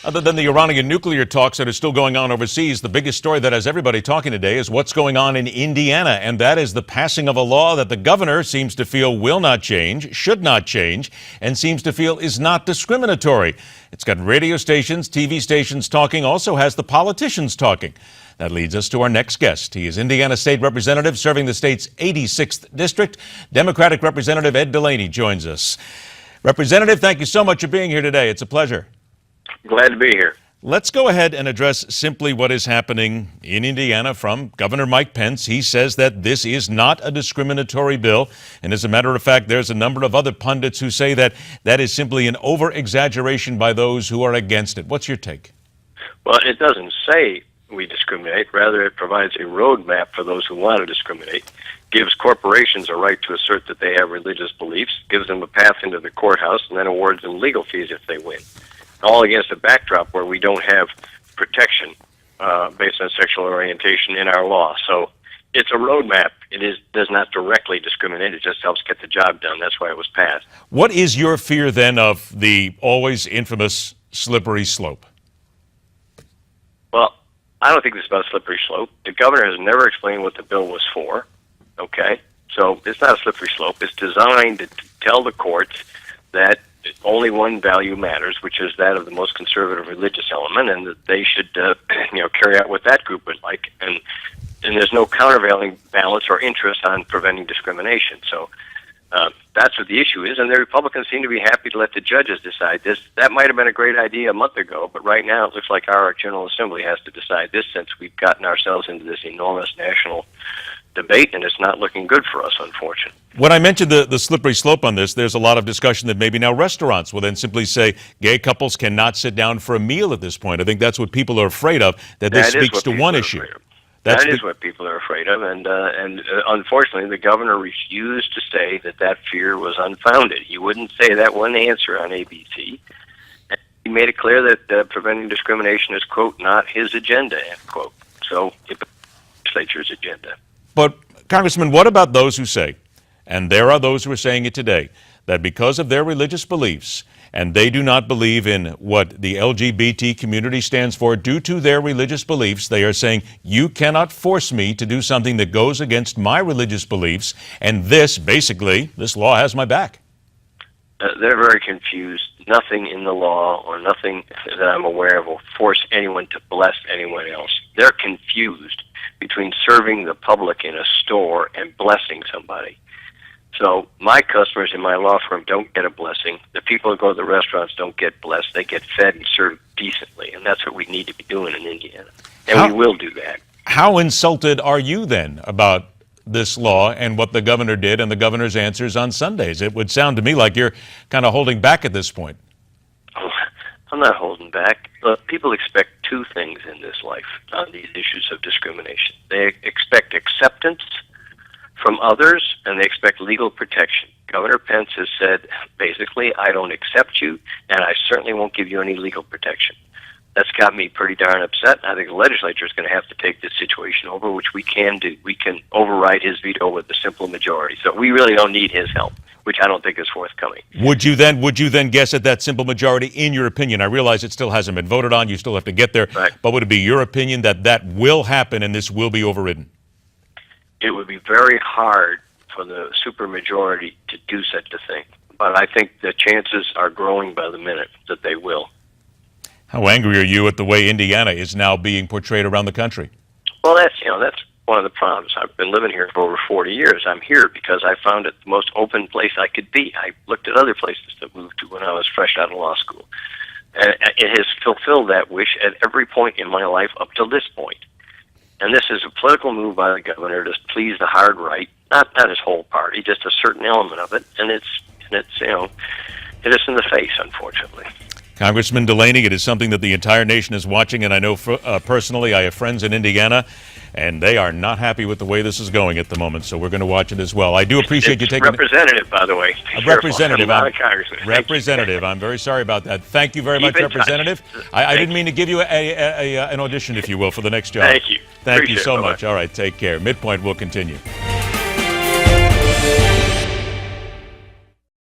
Other than the Iranian nuclear talks that are still going on overseas, the biggest story that has everybody talking today is what's going on in Indiana, and that is the passing of a law that the governor seems to feel will not change, should not change, and seems to feel is not discriminatory. It's got radio stations, TV stations talking, also has the politicians talking. That leads us to our next guest. He is Indiana State Representative serving the state's 86th District. Democratic Representative Ed Delaney joins us. Representative, thank you so much for being here today. It's a pleasure. Glad to be here. Let's go ahead and address simply what is happening in Indiana from Governor Mike Pence. He says that this is not a discriminatory bill. And as a matter of fact, there's a number of other pundits who say that that is simply an over-exaggeration by those who are against it. What's your take? Well, it doesn't say we discriminate. Rather, it provides a roadmap for those who want to discriminate, gives corporations a right to assert that they have religious beliefs, gives them a path into the courthouse, and then awards them legal fees if they win. All against a backdrop where we don't have protection based on sexual orientation in our law. So it's a roadmap. Does not directly discriminate. It just helps get the job done. That's why it was passed. What is your fear then of the always infamous slippery slope? Well, I don't think this is about a slippery slope. The governor has never explained what the bill was for. Okay? So it's not a slippery slope. It's designed to tell the courts that only one value matters, which is that of the most conservative religious element, and that they should, carry out what that group would like. And there's no countervailing balance or interest on preventing discrimination. So that's what the issue is, and the Republicans seem to be happy to let the judges decide this. That might have been a great idea a month ago, but right now it looks like our General Assembly has to decide this, since we've gotten ourselves into this enormous national debate, and it's not looking good for us, unfortunately. When I mentioned the slippery slope on this, there's a lot of discussion that maybe now restaurants will then simply say gay couples cannot sit down for a meal at this point. I think that's what people are afraid of, that this speaks to one issue. That is what people are afraid of, and unfortunately, the governor refused to say that fear was unfounded. He wouldn't say that one answer on ABC. And he made it clear that preventing discrimination is, quote, not his agenda, end quote. So it's the legislature's agenda. But, Congressman, what about those who say, and there are those who are saying it today, that because of their religious beliefs, and they do not believe in what the LGBT community stands for due to their religious beliefs, they are saying, you cannot force me to do something that goes against my religious beliefs, and this law has my back. They're very confused. Nothing in the law or nothing that I'm aware of will force anyone to bless anyone else. They're confused between serving the public in a store and blessing somebody. So my customers in my law firm don't get a blessing. The people who go to the restaurants don't get blessed. They get fed and served decently, and that's what we need to be doing in Indiana. And we will do that. How insulted are you then about this law and what the governor did and the governor's answers on Sundays? It would sound to me like you're kind of holding back at this point. Oh, I'm not holding back. Look, people expect two things in this life on these issues of discrimination. They expect acceptance from others, and they expect legal protection. Governor Pence has said, basically, I don't accept you, and I certainly won't give you any legal protection. That's got me pretty darn upset. I think the legislature is going to have to take this situation over, which we can do. We can override his veto with a simple majority. So we really don't need his help, which I don't think is forthcoming. Would you then guess at that simple majority, in your opinion? I realize it still hasn't been voted on. You still have to get there. Right. But would it be your opinion that that will happen and this will be overridden? It would be very hard for the supermajority to do such a thing. But I think the chances are growing by the minute that they will. How angry are you at the way Indiana is now being portrayed around the country? Well, that's one of the problems. I've been living here for over 40 years. I'm here because I found it the most open place I could be. I looked at other places to move to when I was fresh out of law school. And it has fulfilled that wish at every point in my life up till this point. And this is a political move by the governor to please the hard right, not his whole party, just a certain element of it. And it's hit us in the face, unfortunately. Congressman Delaney, it is something that the entire nation is watching, and I know personally I have friends in Indiana, and they are not happy with the way this is going at the moment, so we're going to watch it as well. I do appreciate you taking... Representative, by the way. A representative. Not a congressman. Representative. I'm very sorry about that. Thank you very much, Representative. I didn't mean to give you an audition, if you will, for the next job. Thank you. Thank you so much. All right, take care. MidPoint will continue.